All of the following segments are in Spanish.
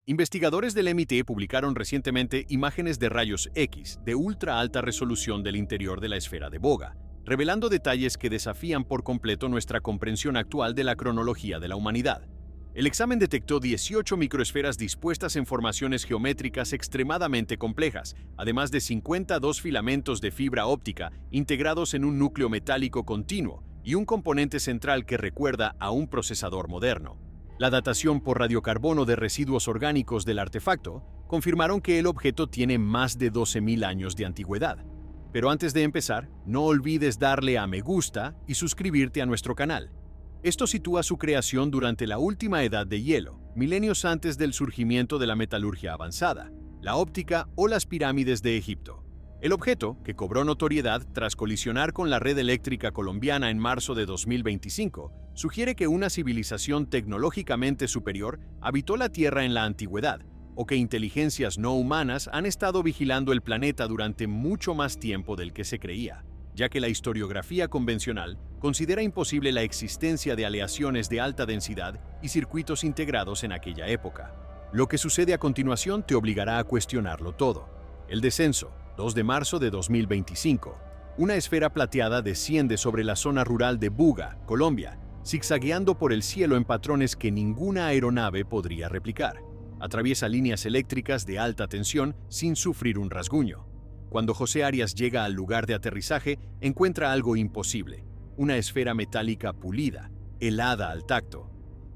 Investigadores del MIT publicaron recientemente imágenes de rayos X de ultra alta resolución del interior de la esfera de Boga, revelando detalles que desafían por completo nuestra comprensión actual de la cronología de la humanidad. El examen detectó 18 microesferas dispuestas en formaciones geométricas extremadamente complejas, además de 52 filamentos de fibra óptica integrados en un núcleo metálico continuo y un componente central que recuerda a un procesador moderno. La datación por radiocarbono de residuos orgánicos del artefacto confirmaron que el objeto tiene más de 12.000 años de antigüedad. Pero antes de empezar, no olvides darle a me gusta y suscribirte a nuestro canal. Esto sitúa su creación durante la última edad de hielo, milenios antes del surgimiento de la metalurgia avanzada, la óptica o las pirámides de Egipto. El objeto, que cobró notoriedad tras colisionar con la red eléctrica colombiana en marzo de 2025, sugiere que una civilización tecnológicamente superior habitó la Tierra en la antigüedad, o que inteligencias no humanas han estado vigilando el planeta durante mucho más tiempo del que se creía, ya que la historiografía convencional considera imposible la existencia de aleaciones de alta densidad y circuitos integrados en aquella época. Lo que sucede a continuación te obligará a cuestionarlo todo. El descenso, 2 de marzo de 2025. Una esfera plateada desciende sobre la zona rural de Buga, Colombia, zigzagueando por el cielo en patrones que ninguna aeronave podría replicar. Atraviesa líneas eléctricas de alta tensión sin sufrir un rasguño. Cuando José Arias llega al lugar de aterrizaje, encuentra algo imposible: una esfera metálica pulida, helada al tacto.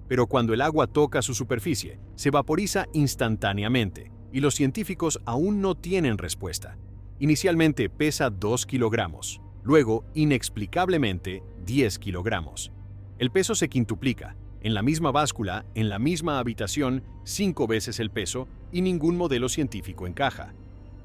Pero cuando el agua toca su superficie, se vaporiza instantáneamente, y los científicos aún no tienen respuesta. Inicialmente pesa 2 kilogramos, luego, inexplicablemente, 10 kilogramos. El peso se quintuplica, en la misma báscula, en la misma habitación, 5 veces el peso, y ningún modelo científico encaja.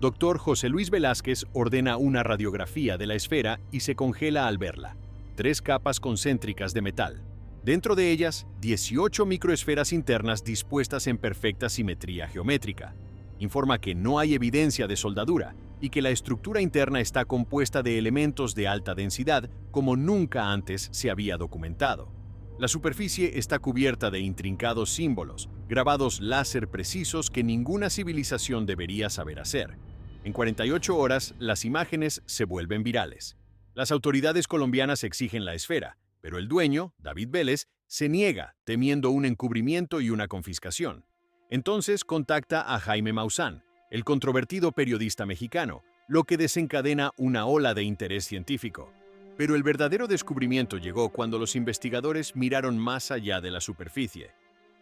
Dr. José Luis Velázquez ordena una radiografía de la esfera y se congela al verla. 3 capas concéntricas de metal. Dentro de ellas, 18 microesferas internas dispuestas en perfecta simetría geométrica. Informa que no hay evidencia de soldadura y que la estructura interna está compuesta de elementos de alta densidad como nunca antes se había documentado. La superficie está cubierta de intrincados símbolos, grabados láser precisos que ninguna civilización debería saber hacer. En 48 horas, las imágenes se vuelven virales. Las autoridades colombianas exigen la esfera, pero el dueño, David Vélez, se niega, temiendo un encubrimiento y una confiscación. Entonces contacta a Jaime Maussan, el controvertido periodista mexicano, lo que desencadena una ola de interés científico. Pero el verdadero descubrimiento llegó cuando los investigadores miraron más allá de la superficie.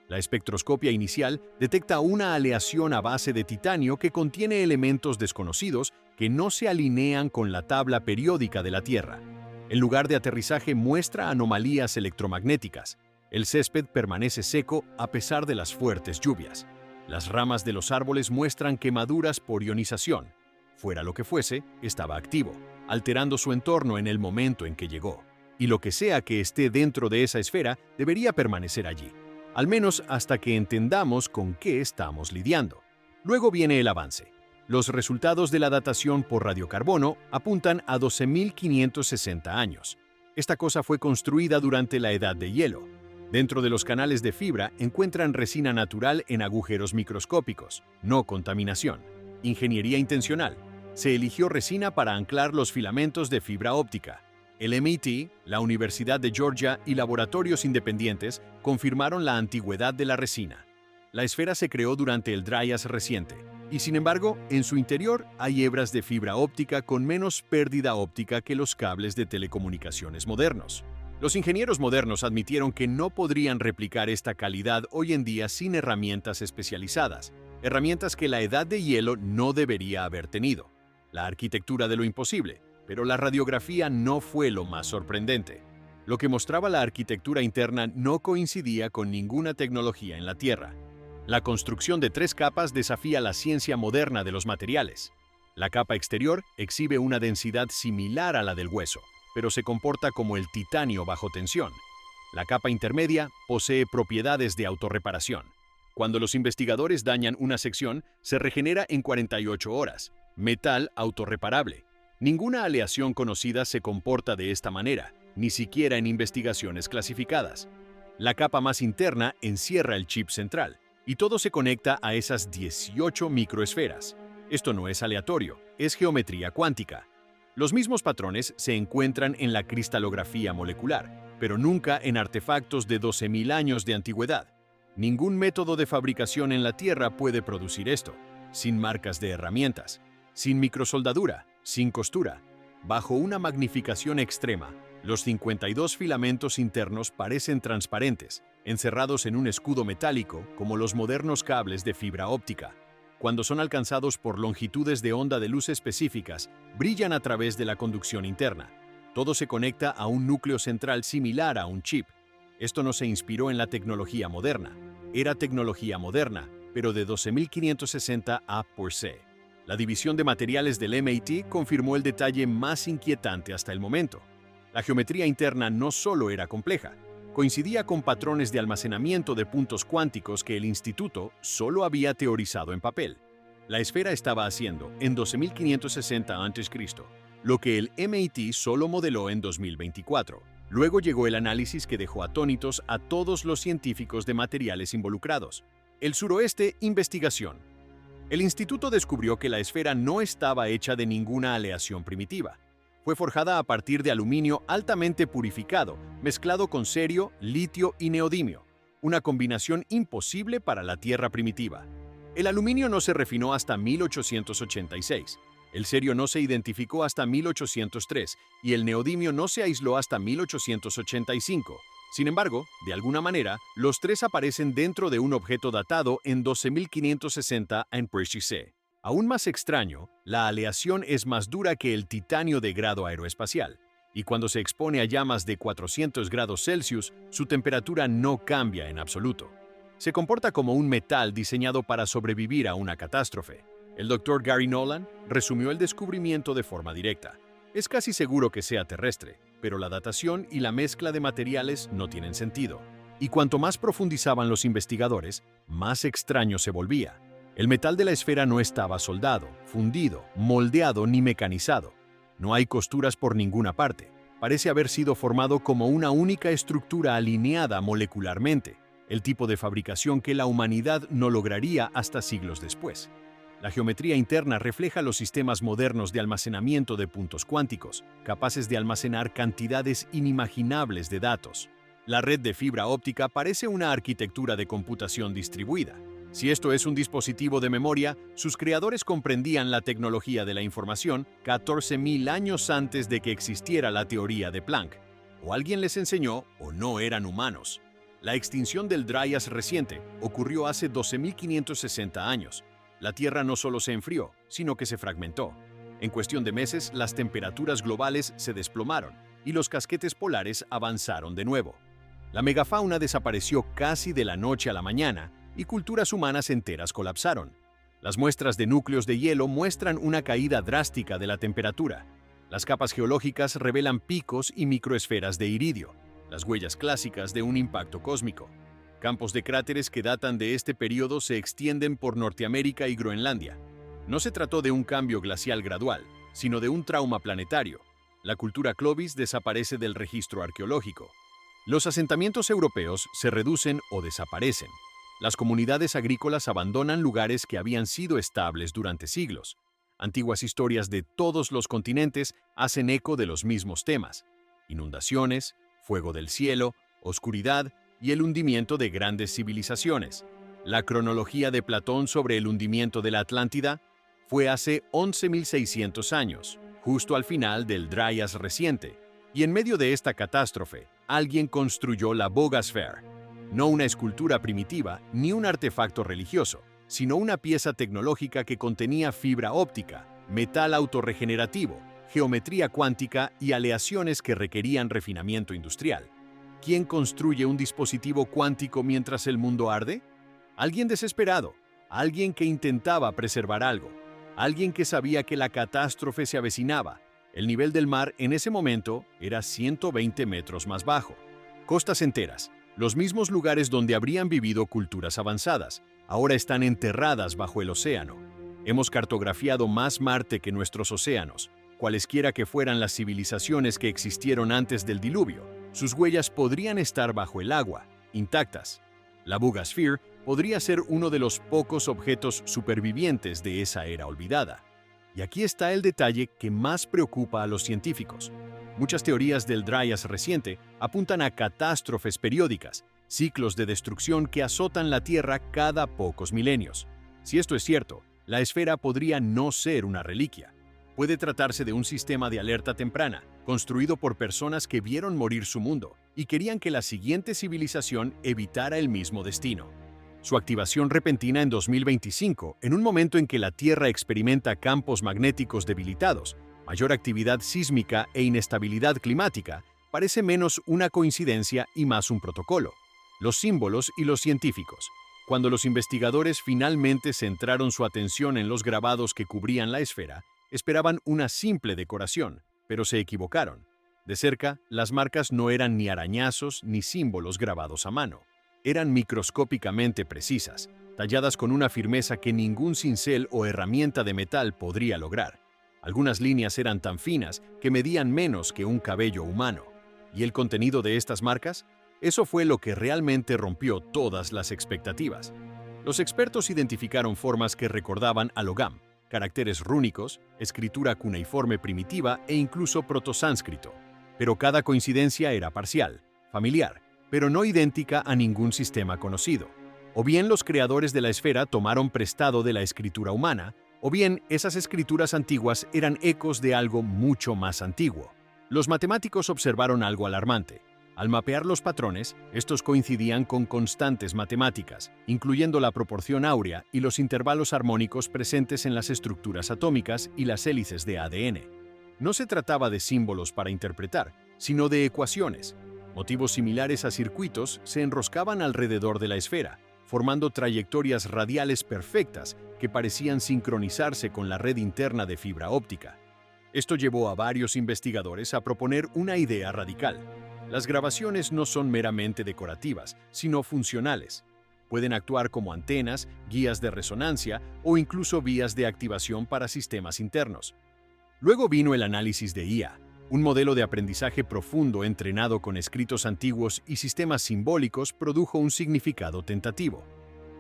La espectroscopia inicial detecta una aleación a base de titanio que contiene elementos desconocidos que no se alinean con la tabla periódica de la Tierra. El lugar de aterrizaje muestra anomalías electromagnéticas. El césped permanece seco a pesar de las fuertes lluvias. Las ramas de los árboles muestran quemaduras por ionización. Fuera lo que fuese, estaba activo, alterando su entorno en el momento en que llegó. Y lo que sea que esté dentro de esa esfera debería permanecer allí, al menos hasta que entendamos con qué estamos lidiando. Luego viene el avance. Los resultados de la datación por radiocarbono apuntan a 12.560 años. Esta cosa fue construida durante la Edad de Hielo. Dentro de los canales de fibra encuentran resina natural en agujeros microscópicos, no contaminación. Ingeniería intencional. Se eligió resina para anclar los filamentos de fibra óptica. El MIT, la Universidad de Georgia y laboratorios independientes confirmaron la antigüedad de la resina. La esfera se creó durante el Dryas reciente, y sin embargo, en su interior hay hebras de fibra óptica con menos pérdida óptica que los cables de telecomunicaciones modernos. Los ingenieros modernos admitieron que no podrían replicar esta calidad hoy en día sin herramientas especializadas, herramientas que la Edad de Hielo no debería haber tenido. La arquitectura de lo imposible, pero la radiografía no fue lo más sorprendente. Lo que mostraba la arquitectura interna no coincidía con ninguna tecnología en la Tierra. La construcción de 3 capas desafía la ciencia moderna de los materiales. La capa exterior exhibe una densidad similar a la del hueso, pero se comporta como el titanio bajo tensión. La capa intermedia posee propiedades de autorreparación. Cuando los investigadores dañan una sección, se regenera en 48 horas. Metal autorreparable. Ninguna aleación conocida se comporta de esta manera, ni siquiera en investigaciones clasificadas. La capa más interna encierra el chip central. Y todo se conecta a esas 18 microesferas. Esto no es aleatorio, es geometría cuántica. Los mismos patrones se encuentran en la cristalografía molecular, pero nunca en artefactos de 12.000 años de antigüedad. Ningún método de fabricación en la Tierra puede producir esto, sin marcas de herramientas, sin microsoldadura, sin costura. Bajo una magnificación extrema, los 52 filamentos internos parecen transparentes, encerrados en un escudo metálico como los modernos cables de fibra óptica. Cuando son alcanzados por longitudes de onda de luz específicas, brillan a través de la conducción interna. Todo se conecta a un núcleo central similar a un chip. Esto no se inspiró en la tecnología moderna. Era tecnología moderna, pero de 12.560 A por C. La división de materiales del MIT confirmó el detalle más inquietante hasta el momento. La geometría interna no solo era compleja, coincidía con patrones de almacenamiento de puntos cuánticos que el instituto solo había teorizado en papel. La esfera estaba haciendo, en 12.560 a.C., lo que el MIT solo modeló en 2024. Luego llegó el análisis que dejó atónitos a todos los científicos de materiales involucrados. El suroeste, investigación. El instituto descubrió que la esfera no estaba hecha de ninguna aleación primitiva. Fue forjada a partir de aluminio altamente purificado, mezclado con cerio, litio y neodimio, una combinación imposible para la Tierra primitiva. El aluminio no se refinó hasta 1886, el cerio no se identificó hasta 1803 y el neodimio no se aisló hasta 1885. Sin embargo, de alguna manera, los tres aparecen dentro de un objeto datado en 12.560 a.C. Aún más extraño, la aleación es más dura que el titanio de grado aeroespacial, y cuando se expone a llamas de 400 grados Celsius, su temperatura no cambia en absoluto. Se comporta como un metal diseñado para sobrevivir a una catástrofe. El Dr. Gary Nolan resumió el descubrimiento de forma directa. Es casi seguro que sea terrestre, pero la datación y la mezcla de materiales no tienen sentido. Y cuanto más profundizaban los investigadores, más extraño se volvía. El metal de la esfera no estaba soldado, fundido, moldeado ni mecanizado. No hay costuras por ninguna parte. Parece haber sido formado como una única estructura alineada molecularmente, el tipo de fabricación que la humanidad no lograría hasta siglos después. La geometría interna refleja los sistemas modernos de almacenamiento de puntos cuánticos, capaces de almacenar cantidades inimaginables de datos. La red de fibra óptica parece una arquitectura de computación distribuida. Si esto es un dispositivo de memoria, sus creadores comprendían la tecnología de la información 14.000 años antes de que existiera la teoría de Planck. O alguien les enseñó o no eran humanos. La extinción del Dryas reciente ocurrió hace 12.560 años. La Tierra no solo se enfrió, sino que se fragmentó. En cuestión de meses, las temperaturas globales se desplomaron y los casquetes polares avanzaron de nuevo. La megafauna desapareció casi de la noche a la mañana y culturas humanas enteras colapsaron. Las muestras de núcleos de hielo muestran una caída drástica de la temperatura. Las capas geológicas revelan picos y microesferas de iridio, las huellas clásicas de un impacto cósmico. Campos de cráteres que datan de este periodo se extienden por Norteamérica y Groenlandia. No se trató de un cambio glacial gradual, sino de un trauma planetario. La cultura Clovis desaparece del registro arqueológico. Los asentamientos europeos se reducen o desaparecen. Las comunidades agrícolas abandonan lugares que habían sido estables durante siglos. Antiguas historias de todos los continentes hacen eco de los mismos temas: inundaciones, fuego del cielo, oscuridad y el hundimiento de grandes civilizaciones. La cronología de Platón sobre el hundimiento de la Atlántida fue hace 11.600 años, justo al final del Dryas reciente, y en medio de esta catástrofe, alguien construyó la Bogasfera. No una escultura primitiva ni un artefacto religioso, sino una pieza tecnológica que contenía fibra óptica, metal autorregenerativo, geometría cuántica y aleaciones que requerían refinamiento industrial. ¿Quién construye un dispositivo cuántico mientras el mundo arde? Alguien desesperado, alguien que intentaba preservar algo, alguien que sabía que la catástrofe se avecinaba. El nivel del mar en ese momento era 120 metros más bajo. Costas enteras, los mismos lugares donde habrían vivido culturas avanzadas, ahora están enterradas bajo el océano. Hemos cartografiado más Marte que nuestros océanos. Cualesquiera que fueran las civilizaciones que existieron antes del diluvio, sus huellas podrían estar bajo el agua, intactas. La Bogasfera podría ser uno de los pocos objetos supervivientes de esa era olvidada. Y aquí está el detalle que más preocupa a los científicos. Muchas teorías del Dryas reciente apuntan a catástrofes periódicas, ciclos de destrucción que azotan la Tierra cada pocos milenios. Si esto es cierto, la esfera podría no ser una reliquia. Puede tratarse de un sistema de alerta temprana, construido por personas que vieron morir su mundo y querían que la siguiente civilización evitara el mismo destino. Su activación repentina en 2025, en un momento en que la Tierra experimenta campos magnéticos debilitados, mayor actividad sísmica e inestabilidad climática, parece menos una coincidencia y más un protocolo. Los símbolos y los científicos. Cuando los investigadores finalmente centraron su atención en los grabados que cubrían la esfera, esperaban una simple decoración, pero se equivocaron. De cerca, las marcas no eran ni arañazos ni símbolos grabados a mano. Eran microscópicamente precisas, talladas con una firmeza que ningún cincel o herramienta de metal podría lograr. Algunas líneas eran tan finas que medían menos que un cabello humano. ¿Y el contenido de estas marcas? Eso fue lo que realmente rompió todas las expectativas. Los expertos identificaron formas que recordaban a logam, caracteres rúnicos, escritura cuneiforme primitiva e incluso protosánscrito. Pero cada coincidencia era parcial, familiar, pero no idéntica a ningún sistema conocido. O bien los creadores de la esfera tomaron prestado de la escritura humana, o bien esas escrituras antiguas eran ecos de algo mucho más antiguo. Los matemáticos observaron algo alarmante. Al mapear los patrones, estos coincidían con constantes matemáticas, incluyendo la proporción áurea y los intervalos armónicos presentes en las estructuras atómicas y las hélices de ADN. No se trataba de símbolos para interpretar, sino de ecuaciones. Motivos similares a circuitos se enroscaban alrededor de la esfera, formando trayectorias radiales perfectas que parecían sincronizarse con la red interna de fibra óptica. Esto llevó a varios investigadores a proponer una idea radical. Las grabaciones no son meramente decorativas, sino funcionales. Pueden actuar como antenas, guías de resonancia o incluso vías de activación para sistemas internos. Luego vino el análisis de IA, un modelo de aprendizaje profundo entrenado con escritos antiguos y sistemas simbólicos produjo un significado tentativo.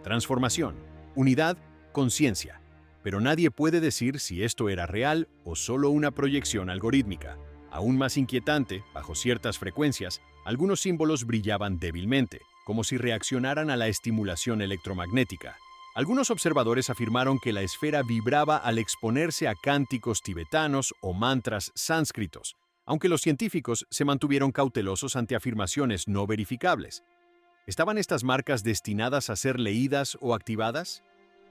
Transformación, unidad, conciencia. Pero nadie puede decir si esto era real o solo una proyección algorítmica. Aún más inquietante, bajo ciertas frecuencias, algunos símbolos brillaban débilmente, como si reaccionaran a la estimulación electromagnética. Algunos observadores afirmaron que la esfera vibraba al exponerse a cánticos tibetanos o mantras sánscritos, aunque los científicos se mantuvieron cautelosos ante afirmaciones no verificables. ¿Estaban estas marcas destinadas a ser leídas o activadas?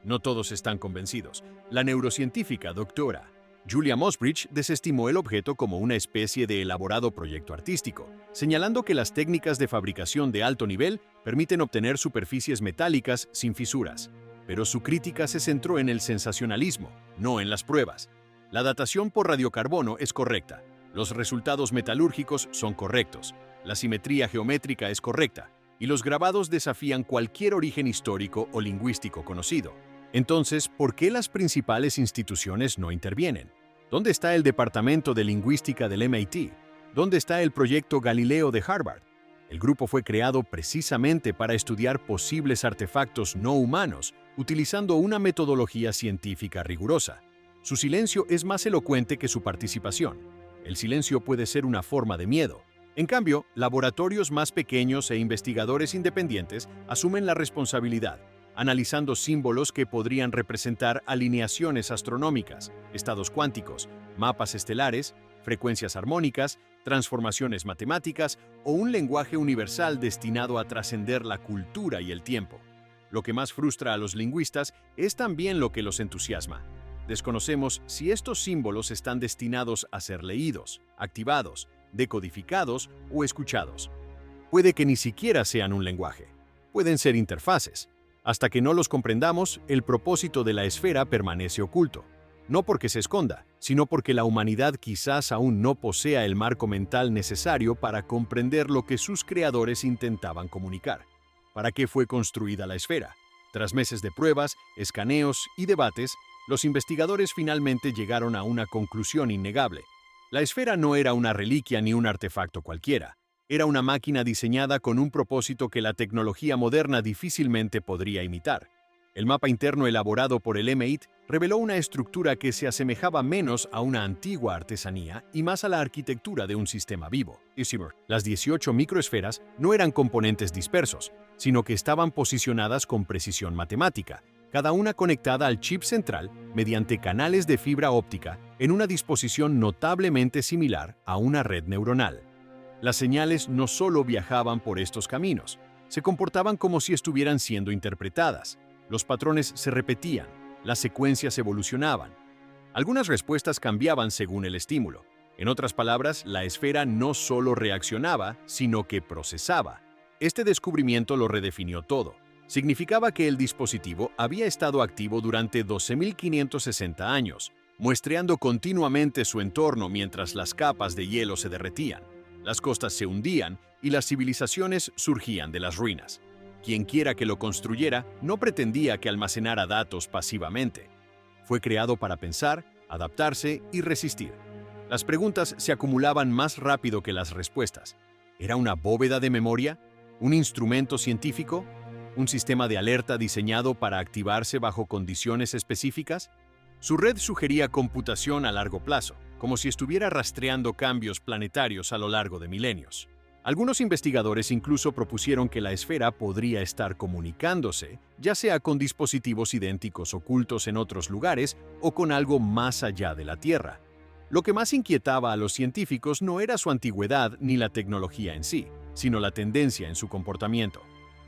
No todos están convencidos. La neurocientífica Dra. Julia Mosbridge desestimó el objeto como una especie de elaborado proyecto artístico, señalando que las técnicas de fabricación de alto nivel permiten obtener superficies metálicas sin fisuras. Pero su crítica se centró en el sensacionalismo, no en las pruebas. La datación por radiocarbono es correcta, los resultados metalúrgicos son correctos, la simetría geométrica es correcta, y los grabados desafían cualquier origen histórico o lingüístico conocido. Entonces, ¿por qué las principales instituciones no intervienen? ¿Dónde está el Departamento de Lingüística del MIT? ¿Dónde está el Proyecto Galileo de Harvard? El grupo fue creado precisamente para estudiar posibles artefactos no humanos, utilizando una metodología científica rigurosa. Su silencio es más elocuente que su participación. El silencio puede ser una forma de miedo. En cambio, laboratorios más pequeños e investigadores independientes asumen la responsabilidad, analizando símbolos que podrían representar alineaciones astronómicas, estados cuánticos, mapas estelares, frecuencias armónicas, transformaciones matemáticas o un lenguaje universal destinado a trascender la cultura y el tiempo. Lo que más frustra a los lingüistas es también lo que los entusiasma. Desconocemos si estos símbolos están destinados a ser leídos, activados, decodificados o escuchados. Puede que ni siquiera sean un lenguaje. Pueden ser interfaces. Hasta que no los comprendamos, el propósito de la esfera permanece oculto. No porque se esconda, sino porque la humanidad quizás aún no posea el marco mental necesario para comprender lo que sus creadores intentaban comunicar. ¿Para qué fue construida la esfera? Tras meses de pruebas, escaneos y debates, los investigadores finalmente llegaron a una conclusión innegable. La esfera no era una reliquia ni un artefacto cualquiera. Era una máquina diseñada con un propósito que la tecnología moderna difícilmente podría imitar. El mapa interno elaborado por el M8 reveló una estructura que se asemejaba menos a una antigua artesanía y más a la arquitectura de un sistema vivo. Las 18 microesferas no eran componentes dispersos, sino que estaban posicionadas con precisión matemática, cada una conectada al chip central mediante canales de fibra óptica en una disposición notablemente similar a una red neuronal. Las señales no solo viajaban por estos caminos, se comportaban como si estuvieran siendo interpretadas. Los patrones se repetían, las secuencias evolucionaban. Algunas respuestas cambiaban según el estímulo. En otras palabras, la esfera no solo reaccionaba, sino que procesaba. Este descubrimiento lo redefinió todo. Significaba que el dispositivo había estado activo durante 12.560 años, muestreando continuamente su entorno mientras las capas de hielo se derretían, las costas se hundían y las civilizaciones surgían de las ruinas. Quienquiera que lo construyera no pretendía que almacenara datos pasivamente. Fue creado para pensar, adaptarse y resistir. Las preguntas se acumulaban más rápido que las respuestas. ¿Era una bóveda de memoria? ¿Un instrumento científico? ¿Un sistema de alerta diseñado para activarse bajo condiciones específicas? Su red sugería computación a largo plazo, como si estuviera rastreando cambios planetarios a lo largo de milenios. Algunos investigadores incluso propusieron que la esfera podría estar comunicándose, ya sea con dispositivos idénticos ocultos en otros lugares o con algo más allá de la Tierra. Lo que más inquietaba a los científicos no era su antigüedad ni la tecnología en sí, sino la tendencia en su comportamiento.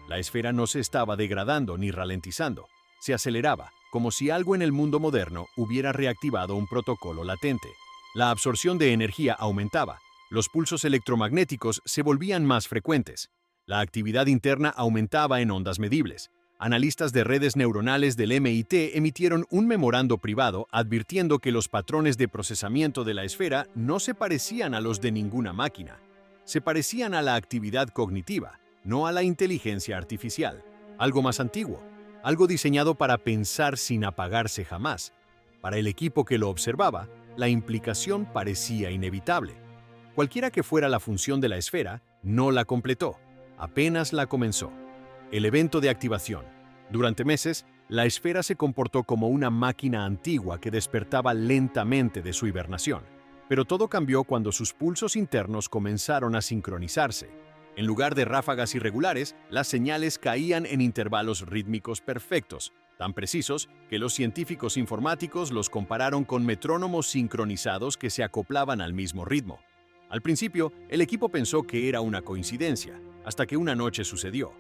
La esfera no se estaba degradando ni ralentizando, se aceleraba, como si algo en el mundo moderno hubiera reactivado un protocolo latente. La absorción de energía aumentaba. Los pulsos electromagnéticos se volvían más frecuentes. La actividad interna aumentaba en ondas medibles. Analistas de redes neuronales del MIT emitieron un memorando privado advirtiendo que los patrones de procesamiento de la esfera no se parecían a los de ninguna máquina. Se parecían a la actividad cognitiva, no a la inteligencia artificial. Algo más antiguo, algo diseñado para pensar sin apagarse jamás. Para el equipo que lo observaba, la implicación parecía inevitable. Cualquiera que fuera la función de la esfera, no la completó, apenas la comenzó. El evento de activación. Durante meses, la esfera se comportó como una máquina antigua que despertaba lentamente de su hibernación. Pero todo cambió cuando sus pulsos internos comenzaron a sincronizarse. En lugar de ráfagas irregulares, las señales caían en intervalos rítmicos perfectos, tan precisos que los científicos informáticos los compararon con metrónomos sincronizados que se acoplaban al mismo ritmo. Al principio, el equipo pensó que era una coincidencia, hasta que una noche sucedió.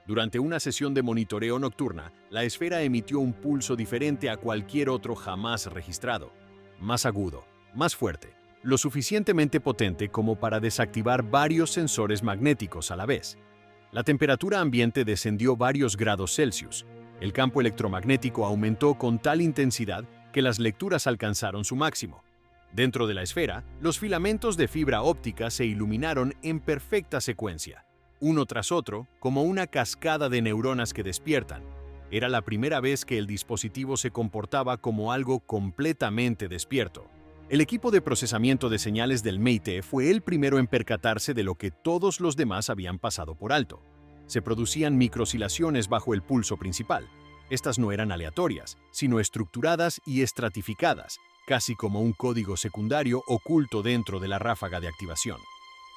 Durante una sesión de monitoreo nocturna, la esfera emitió un pulso diferente a cualquier otro jamás registrado. Más agudo, más fuerte, lo suficientemente potente como para desactivar varios sensores magnéticos a la vez. La temperatura ambiente descendió varios grados Celsius. El campo electromagnético aumentó con tal intensidad que las lecturas alcanzaron su máximo. Dentro de la esfera, los filamentos de fibra óptica se iluminaron en perfecta secuencia, uno tras otro, como una cascada de neuronas que despiertan. Era la primera vez que el dispositivo se comportaba como algo completamente despierto. El equipo de procesamiento de señales del MIT fue el primero en percatarse de lo que todos los demás habían pasado por alto. Se producían microoscilaciones bajo el pulso principal. Estas no eran aleatorias, sino estructuradas y estratificadas, casi como un código secundario oculto dentro de la ráfaga de activación.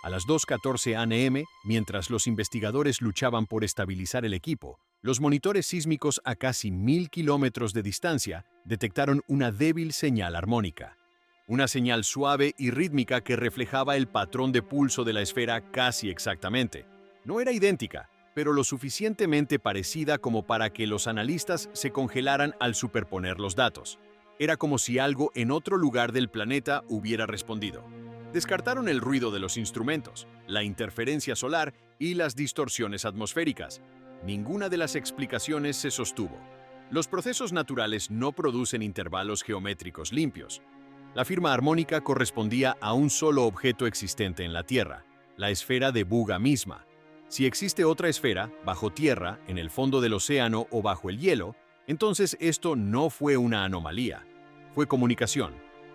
A las 2:14 a.m., mientras los investigadores luchaban por estabilizar el equipo, los monitores sísmicos a casi 1.000 kilómetros de distancia detectaron una débil señal armónica. Una señal suave y rítmica que reflejaba el patrón de pulso de la esfera casi exactamente. No era idéntica, pero lo suficientemente parecida como para que los analistas se congelaran al superponer los datos. Era como si algo en otro lugar del planeta hubiera respondido. Descartaron el ruido de los instrumentos, la interferencia solar y las distorsiones atmosféricas. Ninguna de las explicaciones se sostuvo. Los procesos naturales no producen intervalos geométricos limpios. La firma armónica correspondía a un solo objeto existente en la Tierra, la esfera de Buga misma. Si existe otra esfera, bajo tierra, en el fondo del océano o bajo el hielo, entonces esto no fue una anomalía, fue comunicación.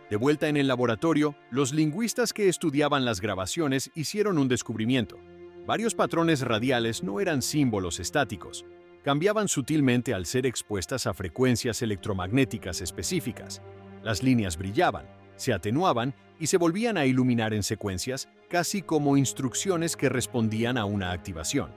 De vuelta en el laboratorio, los lingüistas que estudiaban las grabaciones hicieron un descubrimiento. Varios patrones radiales no eran símbolos estáticos. Cambiaban sutilmente al ser expuestas a frecuencias electromagnéticas específicas. Las líneas brillaban, se atenuaban y se volvían a iluminar en secuencias, casi como instrucciones que respondían a una activación.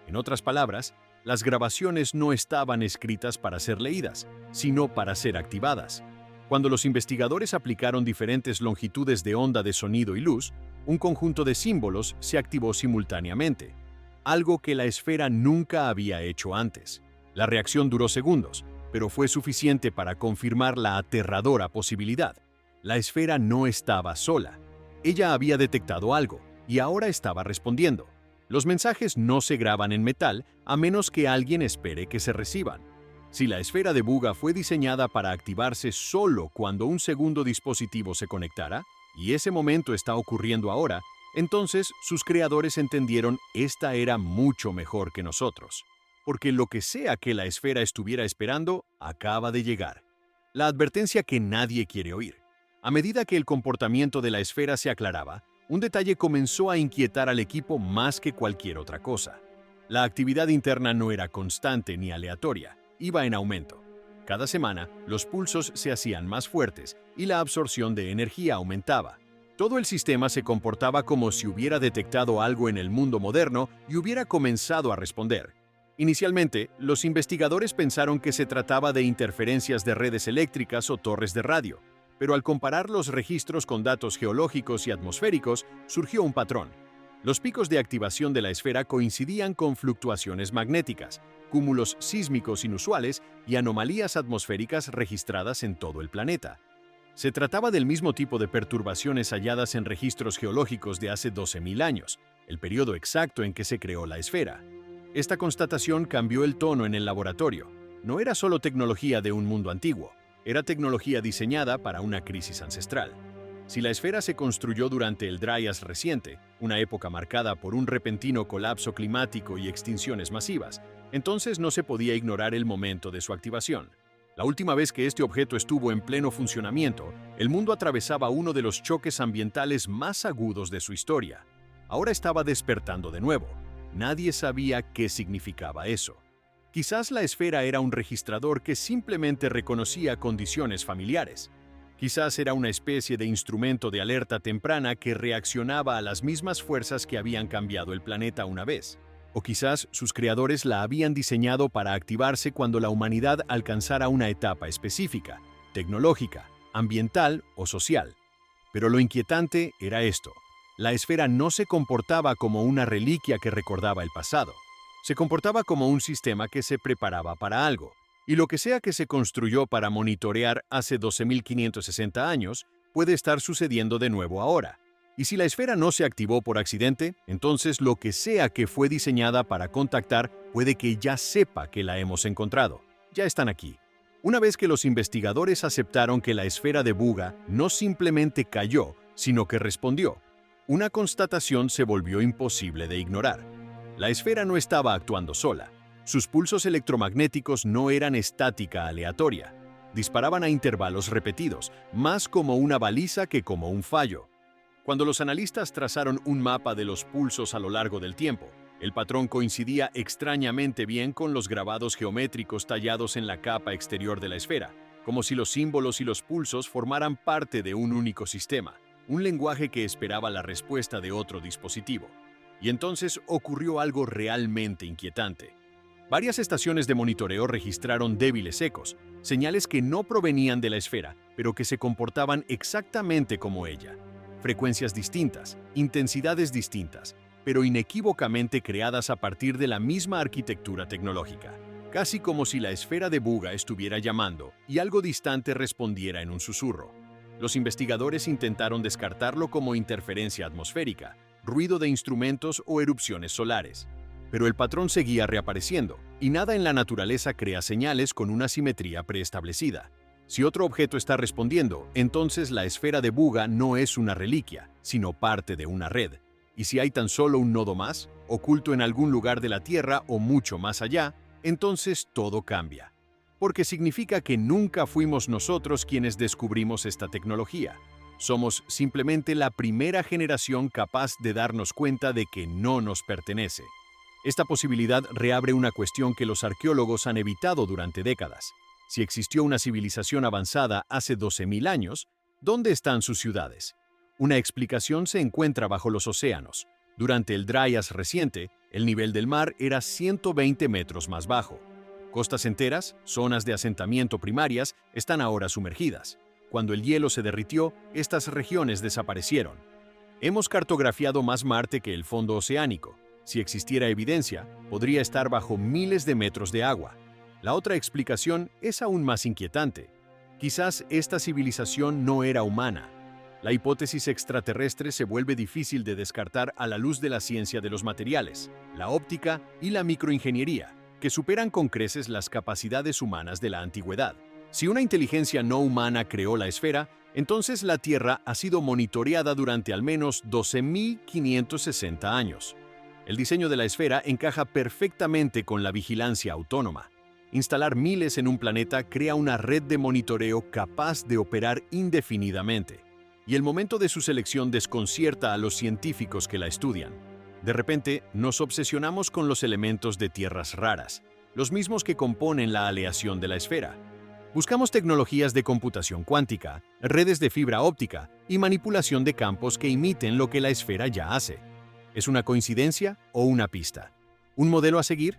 En otras palabras, las grabaciones no estaban escritas para ser leídas, sino para ser activadas. Cuando los investigadores aplicaron diferentes longitudes de onda de sonido y luz, un conjunto de símbolos se activó simultáneamente, algo que la esfera nunca había hecho antes. La reacción duró segundos, pero fue suficiente para confirmar la aterradora posibilidad. La esfera no estaba sola. Ella había detectado algo y ahora estaba respondiendo. Los mensajes no se graban en metal a menos que alguien espere que se reciban. Si la esfera de Buga fue diseñada para activarse solo cuando un segundo dispositivo se conectara, y ese momento está ocurriendo ahora, entonces sus creadores entendieron esta era mucho mejor que nosotros. Porque lo que sea que la esfera estuviera esperando, acaba de llegar. La advertencia que nadie quiere oír. A medida que el comportamiento de la esfera se aclaraba, un detalle comenzó a inquietar al equipo más que cualquier otra cosa. La actividad interna no era constante ni aleatoria, iba en aumento. Cada semana, los pulsos se hacían más fuertes y la absorción de energía aumentaba. Todo el sistema se comportaba como si hubiera detectado algo en el mundo moderno y hubiera comenzado a responder. Inicialmente, los investigadores pensaron que se trataba de interferencias de redes eléctricas o torres de radio, pero al comparar los registros con datos geológicos y atmosféricos, surgió un patrón. Los picos de activación de la esfera coincidían con fluctuaciones magnéticas, cúmulos sísmicos inusuales y anomalías atmosféricas registradas en todo el planeta. Se trataba del mismo tipo de perturbaciones halladas en registros geológicos de hace 12.000 años, el periodo exacto en que se creó la esfera. Esta constatación cambió el tono en el laboratorio. No era solo tecnología de un mundo antiguo, era tecnología diseñada para una crisis ancestral. Si la esfera se construyó durante el Dryas reciente, una época marcada por un repentino colapso climático y extinciones masivas, entonces no se podía ignorar el momento de su activación. La última vez que este objeto estuvo en pleno funcionamiento, el mundo atravesaba uno de los choques ambientales más agudos de su historia. Ahora estaba despertando de nuevo. Nadie sabía qué significaba eso. Quizás la esfera era un registrador que simplemente reconocía condiciones familiares. Quizás era una especie de instrumento de alerta temprana que reaccionaba a las mismas fuerzas que habían cambiado el planeta una vez. O quizás sus creadores la habían diseñado para activarse cuando la humanidad alcanzara una etapa específica, tecnológica, ambiental o social. Pero lo inquietante era esto. La esfera no se comportaba como una reliquia que recordaba el pasado. Se comportaba como un sistema que se preparaba para algo. Y lo que sea que se construyó para monitorear hace 12.560 años, puede estar sucediendo de nuevo ahora. Y si la esfera no se activó por accidente, entonces lo que sea que fue diseñada para contactar puede que ya sepa que la hemos encontrado. Ya están aquí. Una vez que los investigadores aceptaron que la esfera de Buga no simplemente cayó, sino que respondió, una constatación se volvió imposible de ignorar. La esfera no estaba actuando sola. Sus pulsos electromagnéticos no eran estática aleatoria. Disparaban a intervalos repetidos, más como una baliza que como un fallo. Cuando los analistas trazaron un mapa de los pulsos a lo largo del tiempo, el patrón coincidía extrañamente bien con los grabados geométricos tallados en la capa exterior de la esfera, como si los símbolos y los pulsos formaran parte de un único sistema, un lenguaje que esperaba la respuesta de otro dispositivo. Y entonces ocurrió algo realmente inquietante. Varias estaciones de monitoreo registraron débiles ecos, señales que no provenían de la esfera, pero que se comportaban exactamente como ella. Frecuencias distintas, intensidades distintas, pero inequívocamente creadas a partir de la misma arquitectura tecnológica. Casi como si la esfera de Buga estuviera llamando y algo distante respondiera en un susurro. Los investigadores intentaron descartarlo como interferencia atmosférica, ruido de instrumentos o erupciones solares. Pero el patrón seguía reapareciendo, y nada en la naturaleza crea señales con una simetría preestablecida. Si otro objeto está respondiendo, entonces la esfera de Buga no es una reliquia, sino parte de una red. Y si hay tan solo un nodo más, oculto en algún lugar de la Tierra o mucho más allá, entonces todo cambia. porque significa que nunca fuimos nosotros quienes descubrimos esta tecnología. Somos simplemente la primera generación capaz de darnos cuenta de que no nos pertenece. Esta posibilidad reabre una cuestión que los arqueólogos han evitado durante décadas. Si existió una civilización avanzada hace 12.000 años, ¿dónde están sus ciudades? Una explicación se encuentra bajo los océanos. Durante el Dryas reciente, el nivel del mar era 120 metros más bajo. Costas enteras, zonas de asentamiento primarias, están ahora sumergidas. Cuando el hielo se derritió, estas regiones desaparecieron. Hemos cartografiado más Marte que el fondo oceánico. Si existiera evidencia, podría estar bajo miles de metros de agua. La otra explicación es aún más inquietante. Quizás esta civilización no era humana. La hipótesis extraterrestre se vuelve difícil de descartar a la luz de la ciencia de los materiales, la óptica y la microingeniería, que superan con creces las capacidades humanas de la antigüedad. Si una inteligencia no humana creó la esfera, entonces la Tierra ha sido monitoreada durante al menos 12.560 años. El diseño de la esfera encaja perfectamente con la vigilancia autónoma. Instalar miles en un planeta crea una red de monitoreo capaz de operar indefinidamente. Y el momento de su selección desconcierta a los científicos que la estudian. De repente, nos obsesionamos con los elementos de tierras raras, los mismos que componen la aleación de la esfera. Buscamos tecnologías de computación cuántica, redes de fibra óptica y manipulación de campos que imiten lo que la esfera ya hace. ¿Es una coincidencia o una pista? ¿Un modelo a seguir?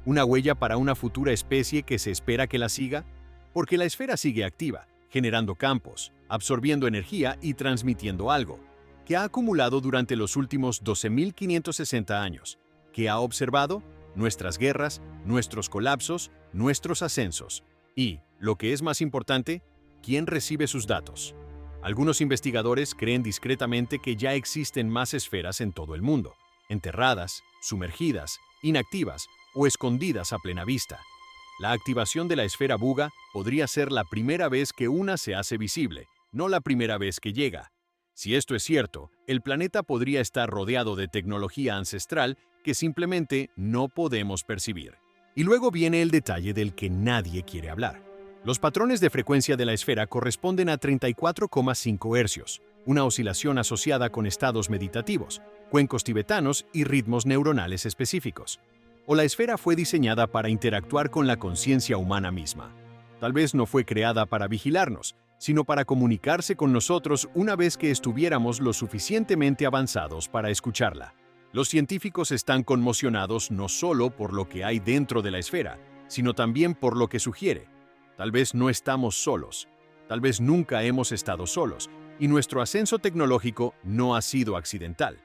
¿Una huella para una futura especie que se espera que la siga? Porque la esfera sigue activa, generando campos, absorbiendo energía y transmitiendo algo, que ha acumulado durante los últimos 12.560 años, que ha observado nuestras guerras, nuestros colapsos, nuestros ascensos. Y, lo que es más importante, ¿quién recibe sus datos? Algunos investigadores creen discretamente que ya existen más esferas en todo el mundo, enterradas, sumergidas, inactivas o escondidas a plena vista. La activación de la esfera Buga podría ser la primera vez que una se hace visible, no la primera vez que llega. Si esto es cierto, el planeta podría estar rodeado de tecnología ancestral que simplemente no podemos percibir. Y luego viene el detalle del que nadie quiere hablar. Los patrones de frecuencia de la esfera corresponden a 34,5 hercios, una oscilación asociada con estados meditativos, cuencos tibetanos y ritmos neuronales específicos. O la esfera fue diseñada para interactuar con la conciencia humana misma. Tal vez no fue creada para vigilarnos, sino para comunicarse con nosotros una vez que estuviéramos lo suficientemente avanzados para escucharla. Los científicos están conmocionados no solo por lo que hay dentro de la esfera, sino también por lo que sugiere. Tal vez no estamos solos, tal vez nunca hemos estado solos, y nuestro ascenso tecnológico no ha sido accidental.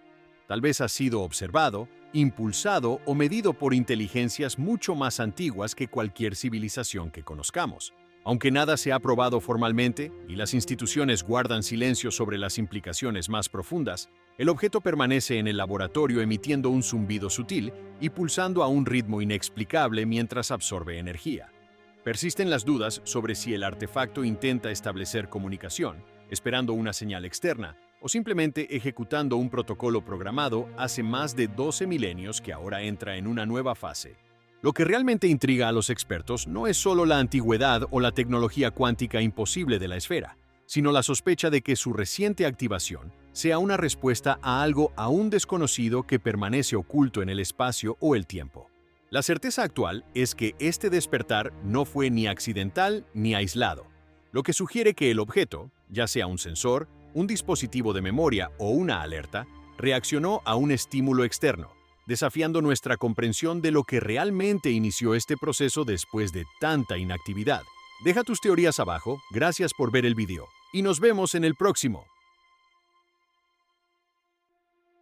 Tal vez ha sido observado, impulsado o medido por inteligencias mucho más antiguas que cualquier civilización que conozcamos. Aunque nada se ha probado formalmente y las instituciones guardan silencio sobre las implicaciones más profundas, el objeto permanece en el laboratorio emitiendo un zumbido sutil y pulsando a un ritmo inexplicable mientras absorbe energía. Persisten las dudas sobre si el artefacto intenta establecer comunicación, esperando una señal externa, o simplemente ejecutando un protocolo programado hace más de 12 milenios que ahora entra en una nueva fase. Lo que realmente intriga a los expertos no es solo la antigüedad o la tecnología cuántica imposible de la esfera, sino la sospecha de que su reciente activación sea una respuesta a algo aún desconocido que permanece oculto en el espacio o el tiempo. La certeza actual es que este despertar no fue ni accidental ni aislado, lo que sugiere que el objeto, ya sea un sensor, un dispositivo de memoria o una alerta, reaccionó a un estímulo externo, desafiando nuestra comprensión de lo que realmente inició este proceso después de tanta inactividad. Deja tus teorías abajo, gracias por ver el video, y nos vemos en el próximo.